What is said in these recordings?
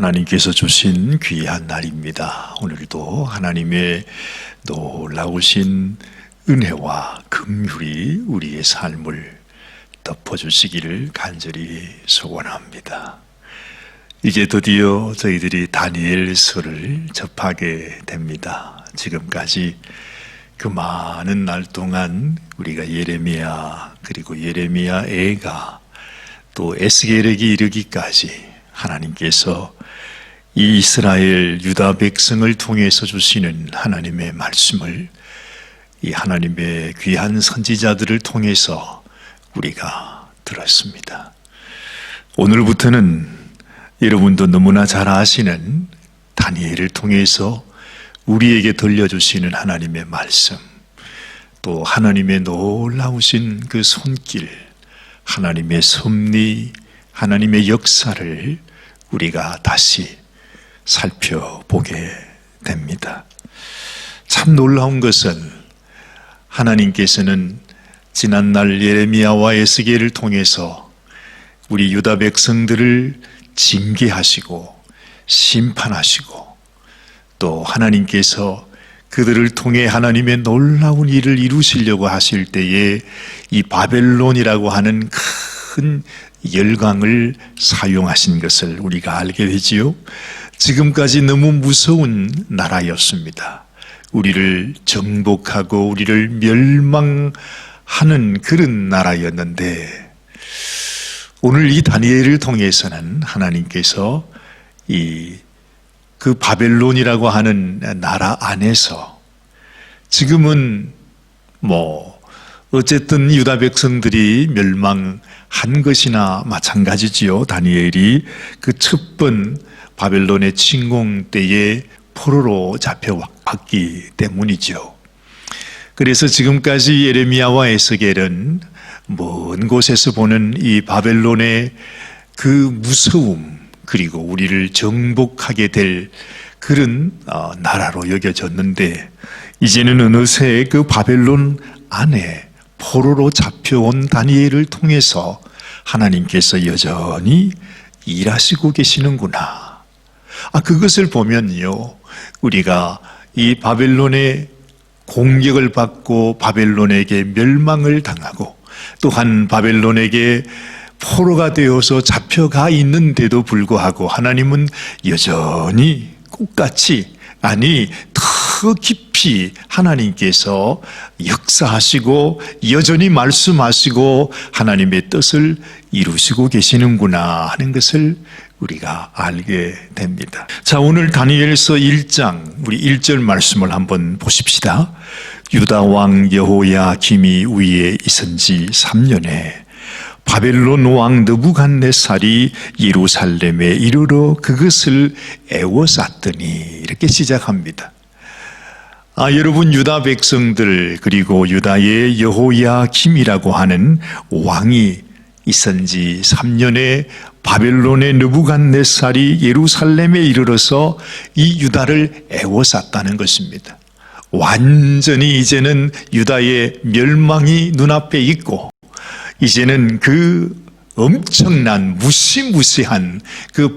하나님께서 주신 귀한 날입니다. 오늘도 하나님의 놀라우신 은혜와 긍휼이 우리의 삶을 덮어주시기를 간절히 소원합니다. 이제 드디어 저희들이 다니엘서를 접하게 됩니다. 지금까지 그 많은 날 동안 우리가 예레미야 그리고 예레미야 애가 또 에스겔에게 이르기까지 하나님께서 이 이스라엘 유다 백성을 통해서 주시는 하나님의 말씀을 이 하나님의 귀한 선지자들을 통해서 우리가 들었습니다. 오늘부터는 여러분도 너무나 잘 아시는 다니엘을 통해서 우리에게 들려주시는 하나님의 말씀, 또 하나님의 놀라우신 그 손길, 하나님의 섭리, 하나님의 역사를 우리가 다시 살펴보게 됩니다. 참 놀라운 것은 하나님께서는 지난날 예레미야와 에스겔을 통해서 우리 유다 백성들을 징계하시고 심판하시고 또 하나님께서 그들을 통해 하나님의 놀라운 일을 이루시려고 하실 때에 이 바벨론이라고 하는 큰 열강을 사용하신 것을 우리가 알게 되지요. 지금까지 너무 무서운 나라였습니다. 우리를 정복하고 우리를 멸망하는 그런 나라였는데 오늘 이 다니엘을 통해서는 하나님께서 그 바벨론이라고 하는 나라 안에서 지금은 어쨌든 유다 백성들이 멸망한 것이나 마찬가지지요. 다니엘이 그 첫 번 바벨론의 침공 때에 포로로 잡혀왔기 때문이죠. 그래서 지금까지 예레미야와 에스겔은 먼 곳에서 보는 이 바벨론의 그 무서움 그리고 우리를 정복하게 될 그런 나라로 여겨졌는데 이제는 어느새 그 바벨론 안에 포로로 잡혀온 다니엘을 통해서 하나님께서 여전히 일하시고 계시는구나. 그것을 보면요, 우리가 이 바벨론의 공격을 받고 바벨론에게 멸망을 당하고 또한 바벨론에게 포로가 되어서 잡혀가 있는데도 불구하고 하나님은 여전히 똑같이 더 깊이 하나님께서 역사하시고 여전히 말씀하시고 하나님의 뜻을 이루시고 계시는구나 하는 것을 우리가 알게 됩니다. 자, 오늘 다니엘서 1장 우리 1절 말씀을 한번 보십시다. 유다 왕 여호야김이 위에 있은 지 3년에 바벨론 왕 느부갓네살이 예루살렘에 이르러 그것을 애워쌌더니 이렇게 시작합니다. 여러분 유다 백성들 그리고 유다의 여호야김이라고 하는 왕이 있은 지 3년에 바벨론의 느부갓네살이 예루살렘에 이르러서 이 유다를 애워쌌다는 것입니다. 완전히 이제는 유다의 멸망이 눈앞에 있고 이제는 그 엄청난 무시무시한 그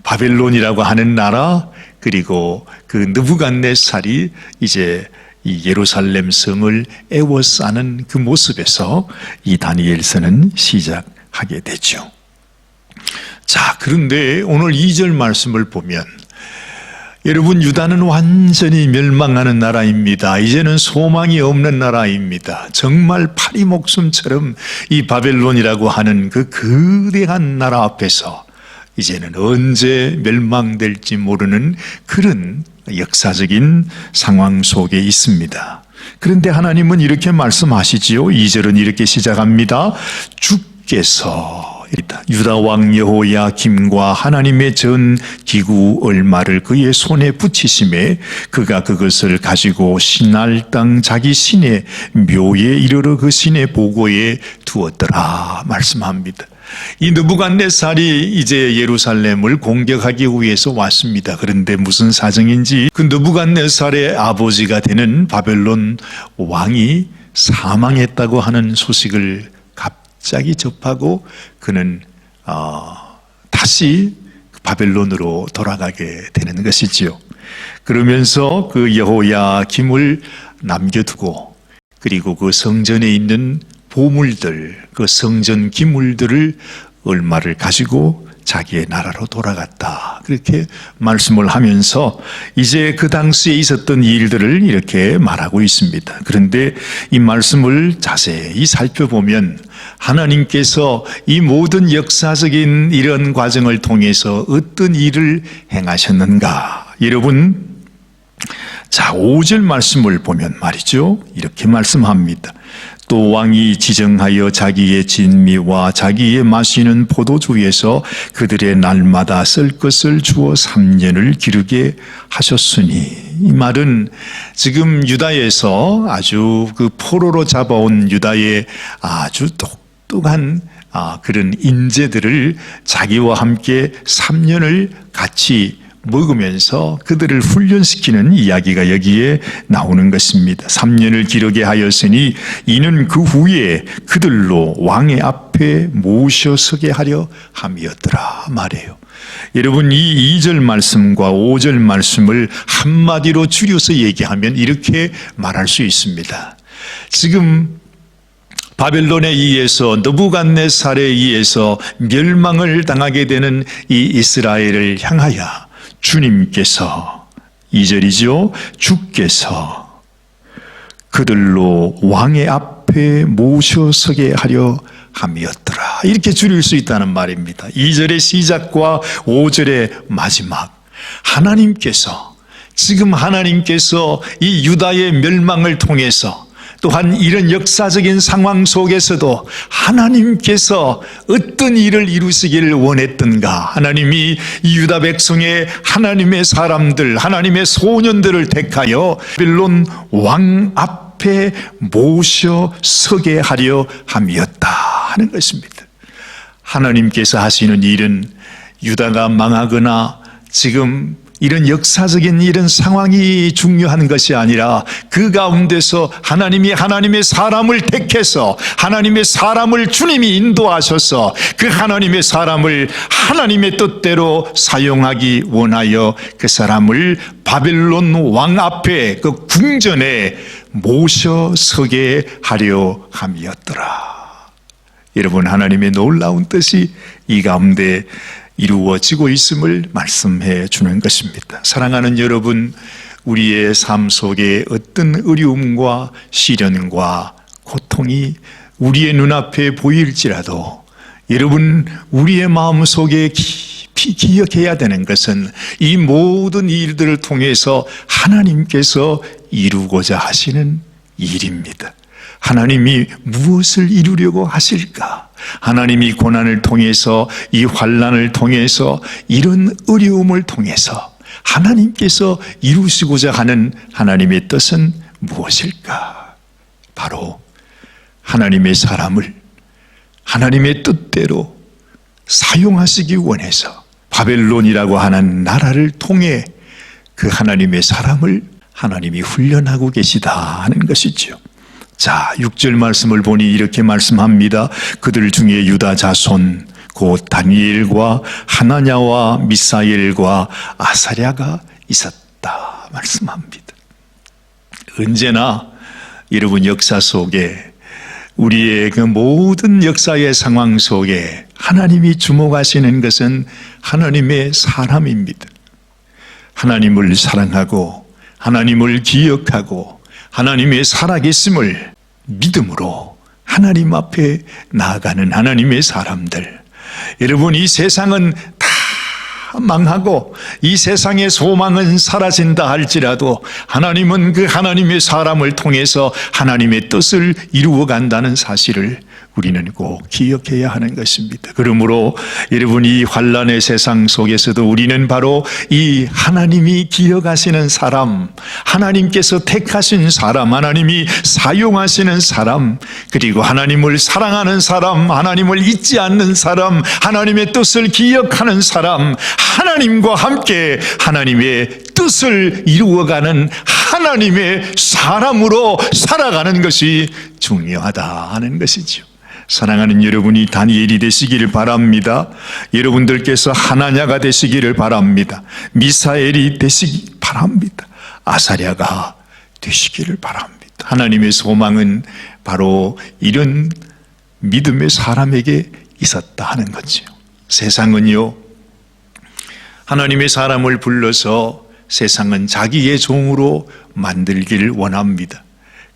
바벨론이라고 하는 나라 그리고 그 느부갓네살이 이제 이 예루살렘 성을 애워싸는 그 모습에서 이 다니엘서는 시작하게 되죠. 자, 그런데 오늘 2절 말씀을 보면 여러분 유다는 완전히 멸망하는 나라입니다. 이제는 소망이 없는 나라입니다. 정말 파리 목숨처럼 이 바벨론이라고 하는 그 거대한 나라 앞에서 이제는 언제 멸망될지 모르는 그런 역사적인 상황 속에 있습니다. 그런데 하나님은 이렇게 말씀하시지요. 2절은 이렇게 시작합니다. 주께서 유다 왕 여호야김과 하나님의 전 기구 얼마를 그의 손에 붙이심에 그가 그것을 가지고 시날 땅 자기 신의 묘에 이르러 그 신의 보고에 두었더라 말씀합니다. 이 느부갓네살이 이제 예루살렘을 공격하기 위해서 왔습니다. 그런데 무슨 사정인지 그 느부갓네살의 아버지가 되는 바벨론 왕이 사망했다고 하는 소식을 갑자기 접하고 그는 다시 바벨론으로 돌아가게 되는 것이지요. 그러면서 그 여호야김을 남겨두고 그리고 그 성전에 있는 보물들, 그 성전 기물들을 얼마를 가지고 자기의 나라로 돌아갔다. 그렇게 말씀을 하면서 이제 그 당시에 있었던 일들을 이렇게 말하고 있습니다. 그런데 이 말씀을 자세히 살펴보면 하나님께서 이 모든 역사적인 이런 과정을 통해서 어떤 일을 행하셨는가? 여러분, 자, 5절 말씀을 보면 말이죠. 이렇게 말씀합니다. 또 왕이 지정하여 자기의 진미와 자기의 마시는 포도주 위에서 그들의 날마다 쓸 것을 주어 3년을 기르게 하셨으니, 이 말은 지금 유다에서 아주 그 포로로 잡아온 유다의 아주 똑똑한 그런 인재들을 자기와 함께 3년을 같이 먹으면서 그들을 훈련시키는 이야기가 여기에 나오는 것입니다. 3년을 기르게 하였으니 이는 그 후에 그들로 왕의 앞에 모셔서게 하려 함이었더라 말이에요. 여러분, 이 2절 말씀과 5절 말씀을 한마디로 줄여서 얘기하면 이렇게 말할 수 있습니다. 지금 바벨론에 의해서 느부갓네살에 의해서 멸망을 당하게 되는 이 이스라엘을 향하여 주님께서, 2절이죠, 주께서 그들로 왕의 앞에 모셔서게 하려 함이었더라. 이렇게 줄일 수 있다는 말입니다. 2절의 시작과 5절의 마지막, 하나님께서, 지금 하나님께서 이 유다의 멸망을 통해서 또한 이런 역사적인 상황 속에서도 하나님께서 어떤 일을 이루시기를 원했던가, 하나님이 이 유다 백성의 하나님의 사람들, 하나님의 소년들을 택하여 바벨론 왕 앞에 모셔 서게 하려 함이었다 하는 것입니다. 하나님께서 하시는 일은 유다가 망하거나 지금 이런 역사적인 이런 상황이 중요한 것이 아니라 그 가운데서 하나님이 하나님의 사람을 택해서 하나님의 사람을 주님이 인도하셔서 그 하나님의 사람을 하나님의 뜻대로 사용하기 원하여 그 사람을 바벨론 왕 앞에 그 궁전에 모셔서게 하려 함이었더라. 여러분, 하나님의 놀라운 뜻이 이 가운데 이루어지고 있음을 말씀해 주는 것입니다. 사랑하는 여러분, 우리의 삶 속에 어떤 어려움과 시련과 고통이 우리의 눈앞에 보일지라도 여러분, 우리의 마음 속에 깊이 기억해야 되는 것은 이 모든 일들을 통해서 하나님께서 이루고자 하시는 일입니다. 하나님이 무엇을 이루려고 하실까? 하나님이 고난을 통해서, 이 환난을 통해서, 이런 어려움을 통해서 하나님께서 이루시고자 하는 하나님의 뜻은 무엇일까? 바로 하나님의 사람을 하나님의 뜻대로 사용하시기 원해서 바벨론이라고 하는 나라를 통해 그 하나님의 사람을 하나님이 훈련하고 계시다 하는 것이죠. 자, 6절 말씀을 보니 이렇게 말씀합니다. 그들 중에 유다 자손 곧 다니엘과 하나냐와 미사엘과 아사랴가 있었다 말씀합니다. 언제나 여러분, 역사 속에 우리의 그 모든 역사의 상황 속에 하나님이 주목하시는 것은 하나님의 사람입니다. 하나님을 사랑하고 하나님을 기억하고 하나님의 살아계심을 믿음으로 하나님 앞에 나아가는 하나님의 사람들. 여러분, 이 세상은 다 망하고 이 세상의 소망은 사라진다 할지라도 하나님은 그 하나님의 사람을 통해서 하나님의 뜻을 이루어 간다는 사실을 우리는 꼭 기억해야 하는 것입니다. 그러므로 여러분, 이 환난의 세상 속에서도 우리는 바로 이 하나님이 기억하시는 사람, 하나님께서 택하신 사람, 하나님이 사용하시는 사람, 그리고 하나님을 사랑하는 사람, 하나님을 잊지 않는 사람, 하나님의 뜻을 기억하는 사람, 하나님과 함께 하나님의 뜻을 이루어가는 하나님의 사람으로 살아가는 것이 중요하다 하는 것이죠. 사랑하는 여러분이 다니엘이 되시기를 바랍니다. 여러분들께서 하나냐가 되시기를 바랍니다. 미사엘이 되시기 바랍니다. 아사랴가 되시기를 바랍니다. 하나님의 소망은 바로 이런 믿음의 사람에게 있었다 하는 거죠. 세상은요, 하나님의 사람을 불러서 세상은 자기의 종으로 만들기를 원합니다.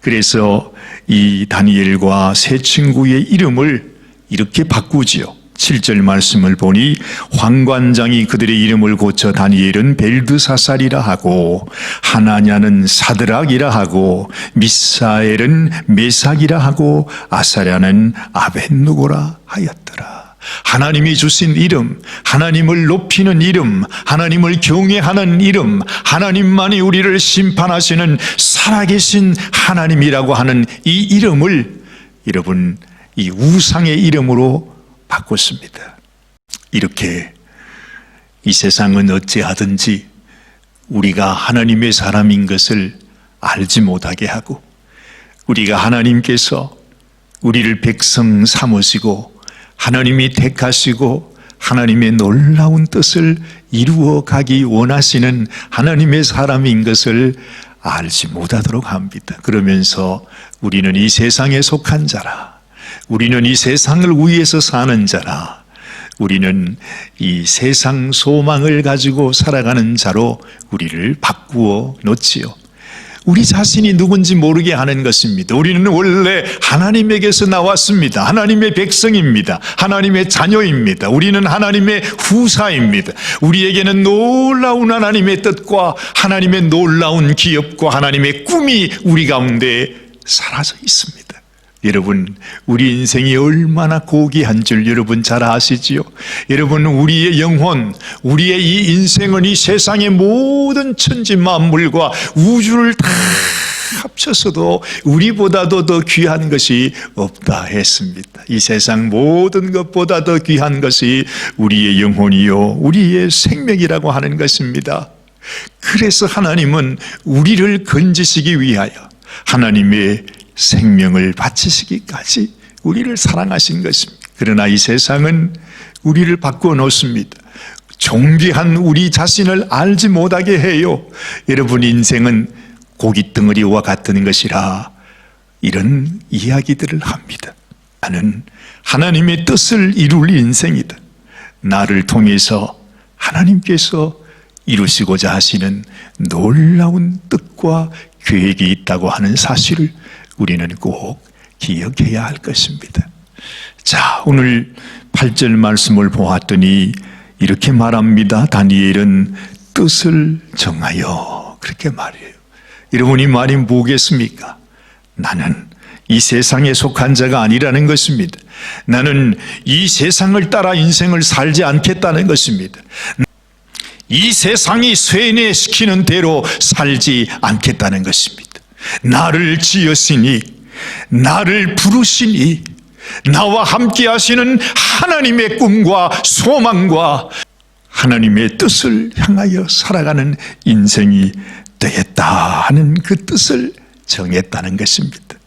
그래서 이 다니엘과 세 친구의 이름을 이렇게 바꾸지요. 7절 말씀을 보니 황관장이 그들의 이름을 고쳐 다니엘은 벨드사살이라 하고 하나냐는 사드락이라 하고 미사엘은 메삭이라 하고 아사랴는 아벳누고라 하였더라. 하나님이 주신 이름, 하나님을 높이는 이름, 하나님을 경외하는 이름, 하나님만이 우리를 심판하시는 살아계신 하나님이라고 하는 이 이름을 여러분 이 우상의 이름으로 바꿨습니다. 이렇게 이 세상은 어찌하든지 우리가 하나님의 사람인 것을 알지 못하게 하고 우리가 하나님께서 우리를 백성 삼으시고 하나님이 택하시고 하나님의 놀라운 뜻을 이루어 가기 원하시는 하나님의 사람인 것을 알지 못하도록 합니다. 그러면서 우리는 이 세상에 속한 자라, 우리는 이 세상을 위해서 사는 자라, 우리는 이 세상 소망을 가지고 살아가는 자로 우리를 바꾸어 놓지요. 우리 자신이 누군지 모르게 하는 것입니다. 우리는 원래 하나님에게서 나왔습니다. 하나님의 백성입니다. 하나님의 자녀입니다. 우리는 하나님의 후사입니다. 우리에게는 놀라운 하나님의 뜻과 하나님의 놀라운 기업과 하나님의 꿈이 우리 가운데 사라져 있습니다. 여러분, 우리 인생이 얼마나 고귀한 줄 여러분 잘 아시지요? 여러분, 우리의 영혼, 우리의 이 인생은 이 세상의 모든 천지 만물과 우주를 다 합쳐서도 우리보다도 더 귀한 것이 없다 했습니다. 이 세상 모든 것보다 더 귀한 것이 우리의 영혼이요, 우리의 생명이라고 하는 것입니다. 그래서 하나님은 우리를 건지시기 위하여 하나님의 생명을 바치시기까지 우리를 사랑하신 것입니다. 그러나 이 세상은 우리를 바꾸어 놓습니다. 존귀한 우리 자신을 알지 못하게 해요. 여러분, 인생은 고깃덩어리와 같은 것이라 이런 이야기들을 합니다. 나는 하나님의 뜻을 이룰 인생이다. 나를 통해서 하나님께서 이루시고자 하시는 놀라운 뜻과 계획이 있다고 하는 사실을 우리는 꼭 기억해야 할 것입니다. 자, 오늘 8절 말씀을 보았더니 이렇게 말합니다. 다니엘은 뜻을 정하여, 그렇게 말해요. 여러분, 이 말이 뭐겠습니까? 나는 이 세상에 속한 자가 아니라는 것입니다. 나는 이 세상을 따라 인생을 살지 않겠다는 것입니다. 이 세상이 쇠뇌시키는 대로 살지 않겠다는 것입니다. 나를 지으시니, 나를 부르시니, 나와 함께 하시는 하나님의 꿈과 소망과 하나님의 뜻을 향하여 살아가는 인생이 되겠다 하는 그 뜻을 정했다는 것입니다.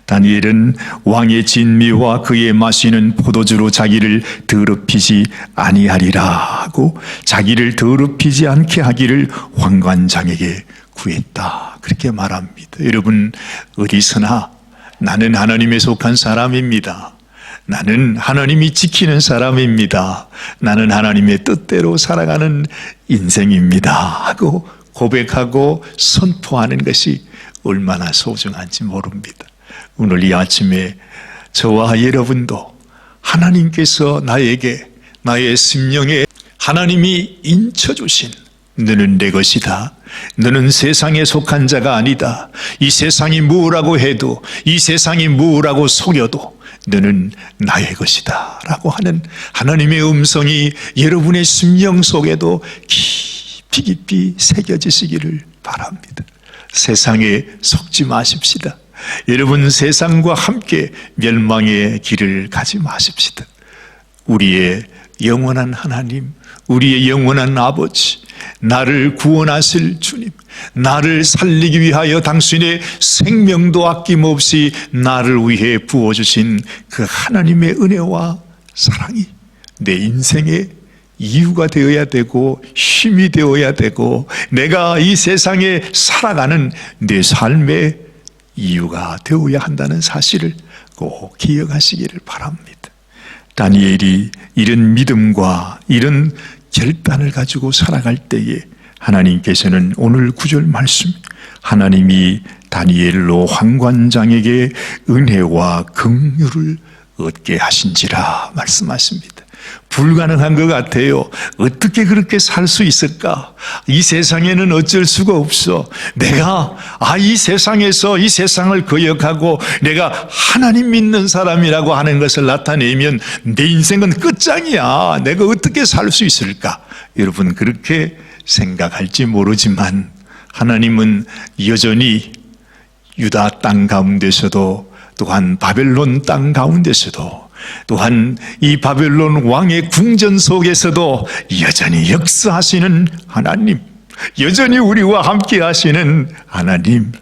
다니엘은 왕의 진미와 그의 마시는 포도주로 자기를 더럽히지 아니하리라 하고 자기를 더럽히지 않게 하기를 황관장에게 구했다, 그렇게 말합니다. 여러분, 어디서나 나는 하나님에 속한 사람입니다. 나는 하나님이 지키는 사람입니다. 나는 하나님의 뜻대로 살아가는 인생입니다 하고 고백하고 선포하는 것이 얼마나 소중한지 모릅니다. 오늘 이 아침에 저와 여러분도 하나님께서 나에게, 나의 심령에 하나님이 인쳐주신 너는 내 것이다, 너는 세상에 속한 자가 아니다, 이 세상이 무엇라고 해도, 이 세상이 무엇라고 속여도 너는 나의 것이다 라고 하는 하나님의 음성이 여러분의 심령 속에도 깊이 깊이 새겨지시기를 바랍니다. 세상에 속지 마십시다. 여러분, 세상과 함께 멸망의 길을 가지 마십시다. 우리의 영원한 하나님, 우리의 영원한 아버지, 나를 구원하실 주님, 나를 살리기 위하여 당신의 생명도 아낌없이 나를 위해 부어주신 그 하나님의 은혜와 사랑이 내 인생의 이유가 되어야 되고 힘이 되어야 되고 내가 이 세상에 살아가는 내 삶의 이유가 되어야 한다는 사실을 꼭 기억하시기를 바랍니다. 다니엘이 이런 믿음과 이런 결단을 가지고 살아갈 때에 하나님께서는 오늘 구절 말씀, 하나님이 다니엘로 황관장에게 은혜와 긍휼을 얻게 하신지라 말씀하십니다. 불가능한 것 같아요. 어떻게 그렇게 살 수 있을까? 이 세상에는 어쩔 수가 없어. 내가 이 세상에서 이 세상을 거역하고 내가 하나님 믿는 사람이라고 하는 것을 나타내면 내 인생은 끝장이야. 내가 어떻게 살 수 있을까? 여러분 그렇게 생각할지 모르지만 하나님은 여전히 유다 땅 가운데서도 또한 바벨론 땅 가운데서도 또한 이 바벨론 왕의 궁전 속에서도 여전히 역사하시는 하나님, 여전히 우리와 함께 하시는 하나님.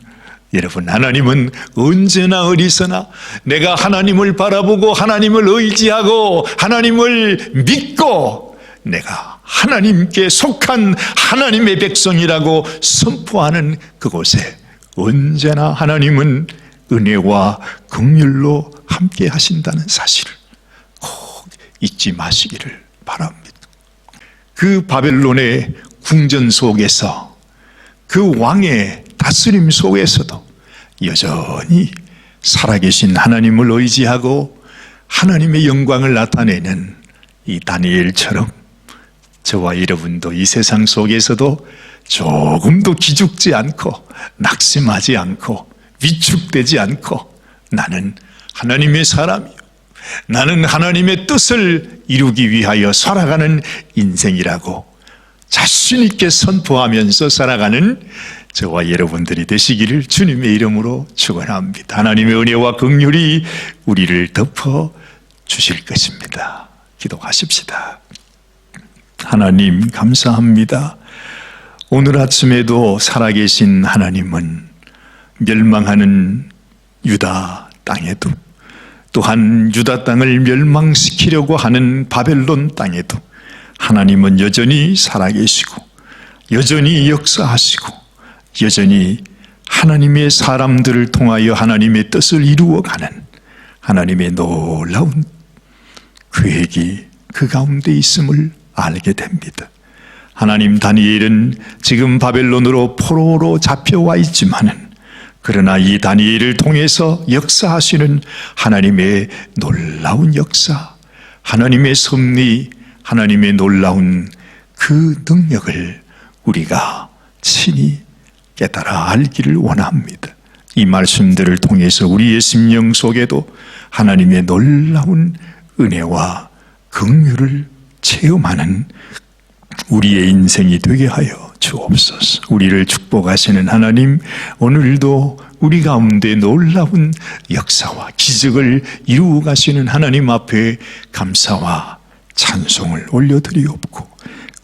여러분, 하나님은 언제나 어디서나 내가 하나님을 바라보고 하나님을 의지하고 하나님을 믿고 내가 하나님께 속한 하나님의 백성이라고 선포하는 그곳에 언제나 하나님은 은혜와 긍휼로 함께 하신다는 사실을 꼭 잊지 마시기를 바랍니다. 그 바벨론의 궁전 속에서 그 왕의 다스림 속에서도 여전히 살아계신 하나님을 의지하고 하나님의 영광을 나타내는 이 다니엘처럼 저와 여러분도 이 세상 속에서도 조금도 기죽지 않고 낙심하지 않고 위축되지 않고 나는 하나님의 사람이요, 나는 하나님의 뜻을 이루기 위하여 살아가는 인생이라고 자신 있게 선포하면서 살아가는 저와 여러분들이 되시기를 주님의 이름으로 축원합니다. 하나님의 은혜와 긍휼이 우리를 덮어 주실 것입니다. 기도하십시다. 하나님 감사합니다. 오늘 아침에도 살아계신 하나님은 멸망하는 유다 땅에도 또한 유다 땅을 멸망시키려고 하는 바벨론 땅에도 하나님은 여전히 살아계시고 여전히 역사하시고 여전히 하나님의 사람들을 통하여 하나님의 뜻을 이루어가는 하나님의 놀라운 계획이 그 가운데 있음을 알게 됩니다. 하나님, 다니엘은 지금 바벨론으로 포로로 잡혀와 있지만은 그러나 이 다니엘을 통해서 역사하시는 하나님의 놀라운 역사, 하나님의 섭리, 하나님의 놀라운 그 능력을 우리가 친히 깨달아 알기를 원합니다. 이 말씀들을 통해서 우리의 심령 속에도 하나님의 놀라운 은혜와 긍휼을 체험하는 우리의 인생이 되게 하여 주옵소서. 우리를 축복하시는 하나님, 오늘도 우리 가운데 놀라운 역사와 기적을 이루어 가시는 하나님 앞에 감사와 찬송을 올려드리옵고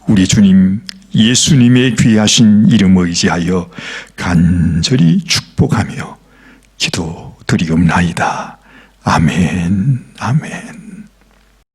우리 주님 예수님의 귀하신 이름 의지하여 간절히 축복하며 기도드리옵나이다. 아멘, 아멘.